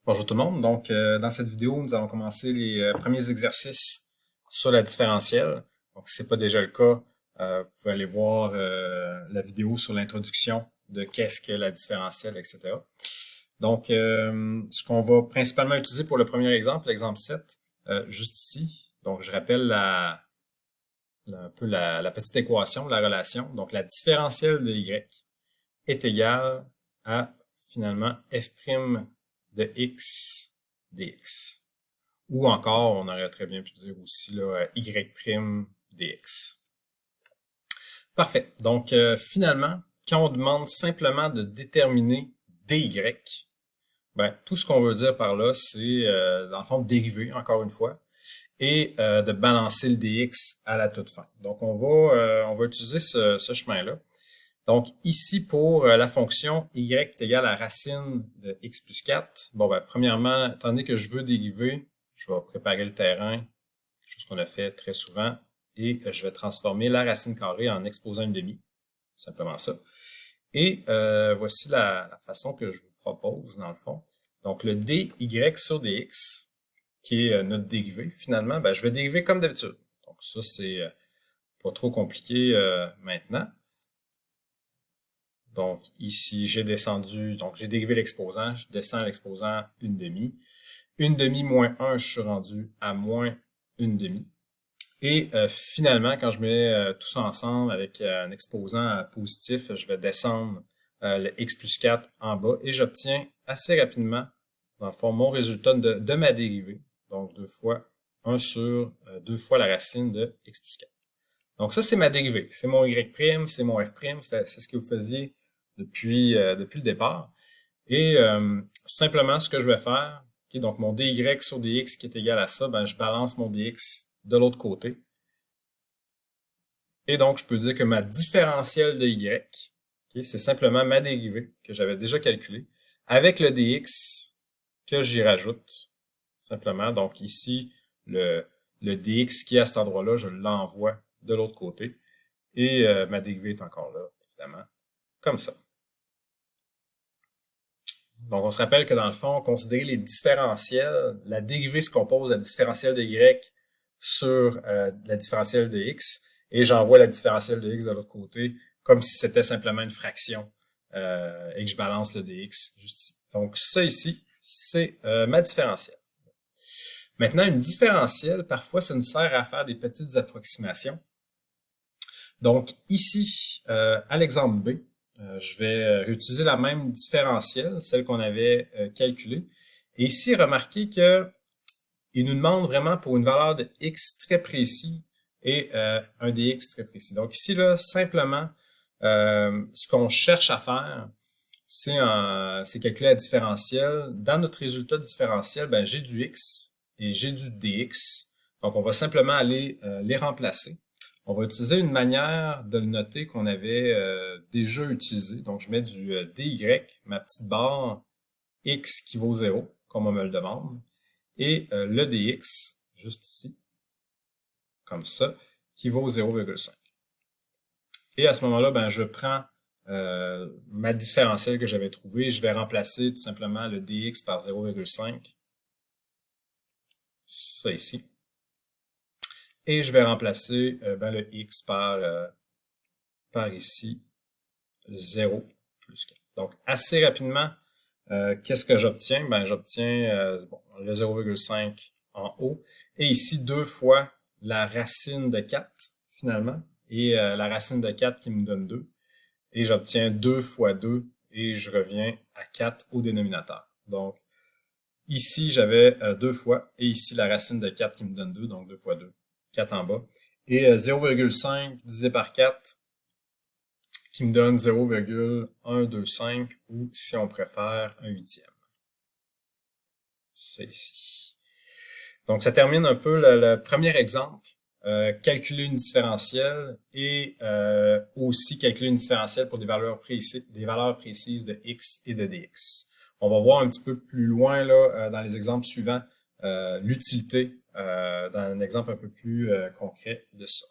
Bonjour tout le monde. Donc, dans cette vidéo, nous allons commencer les premiers exercices sur la différentielle. Donc, si ce n'est pas déjà le cas, vous pouvez aller voir la vidéo sur l'introduction de qu'est-ce que la différentielle, etc. Donc, ce qu'on va principalement utiliser pour le premier exemple, l'exemple 7, juste ici. Donc, je rappelle un peu la petite équation, la relation. Donc, la différentielle de y est égale à, finalement, f' de x dx. Ou encore, on aurait très bien pu dire aussi là, y' dx. Parfait. Donc, finalement, quand on demande simplement de déterminer dy, ben, tout ce qu'on veut dire par là, c'est, dans le fond, dériver, encore une fois, et de balancer le dx à la toute fin. Donc, on va utiliser ce chemin-là. Donc, ici, pour la fonction y est égale à racine de x plus 4, bon, ben, premièrement, étant donné que je veux dériver, je vais préparer le terrain, quelque chose qu'on a fait très souvent, et je vais transformer la racine carrée en exposant une demi, simplement ça. Et voici la façon que je vous propose, dans le fond. Donc, le dy sur dx, qui est notre dérivée, finalement, ben, je vais dériver comme d'habitude. Donc, ça, c'est pas trop compliqué maintenant. Donc, ici, j'ai descendu, donc j'ai dérivé l'exposant, je descends l'exposant une demi. Une demi moins 1, je suis rendu à moins une demi. Et finalement, quand je mets tout ça ensemble avec un exposant positif, je vais descendre le x plus 4 en bas et j'obtiens assez rapidement, dans le fond, mon résultat de ma dérivée. Donc, 2 fois 1 sur 2 fois la racine de x plus 4. Donc, ça, c'est ma dérivée. C'est mon y', c'est mon f', c'est ce que vous faisiez depuis le départ. Et simplement, ce que je vais faire, okay, donc mon dy sur dx qui est égal à ça, ben, je balance mon dx de l'autre côté. Et donc, je peux dire que ma différentielle de y, okay, c'est simplement ma dérivée que j'avais déjà calculée, avec le dx que j'y rajoute, simplement. Donc ici, le dx qui est à cet endroit-là, je l'envoie de l'autre côté. Et ma dérivée est encore là, évidemment, comme ça. Donc, on se rappelle que dans le fond, considérer les différentiels, la dérivée se compose de la différentielle de y sur la différentielle de x, et j'envoie la différentielle de x de l'autre côté, comme si c'était simplement une fraction, et que je balance le dx juste ici. Donc, ça ici, c'est ma différentielle. Maintenant, une différentielle, parfois, ça nous sert à faire des petites approximations. Donc, ici, à l'exemple B, je vais réutiliser la même différentielle, celle qu'on avait calculée. Et ici, remarquez qu'il nous demande vraiment pour une valeur de x très précis et un dx très précis. Donc ici, là, simplement, ce qu'on cherche à faire, c'est calculer la différentielle. Dans notre résultat différentiel, ben, j'ai du x et j'ai du dx. Donc, on va simplement aller les remplacer. On va utiliser une manière de le noter qu'on avait déjà utilisé. Donc, je mets du dy, ma petite barre x qui vaut 0, comme on me le demande, et le dx, juste ici, comme ça, qui vaut 0,5. Et à ce moment-là, ben, je prends ma différentielle que j'avais trouvée, je vais remplacer tout simplement le dx par 0,5, ça ici, et je vais remplacer ben, le x par ici, 0 plus 4. Donc, assez rapidement, qu'est-ce que j'obtiens? Ben, j'obtiens bon, le 0,5 en haut, et ici, 2 fois la racine de 4, finalement, et la racine de 4 qui me donne 2. Et j'obtiens 2 fois 2 et je reviens à 4 au dénominateur. Donc, ici, j'avais 2 fois et ici, la racine de 4 qui me donne 2, donc 2 fois 2, 4 en bas. Et 0,5 divisé par 4 qui me donne 0,125 ou, si on préfère, un huitième. C'est ici. Donc, ça termine un peu le premier exemple. Calculer une différentielle et aussi calculer une différentielle pour des valeurs précises de x et de dx. On va voir un petit peu plus loin là, dans les exemples suivants l'utilité d'un exemple un peu plus concret de ça.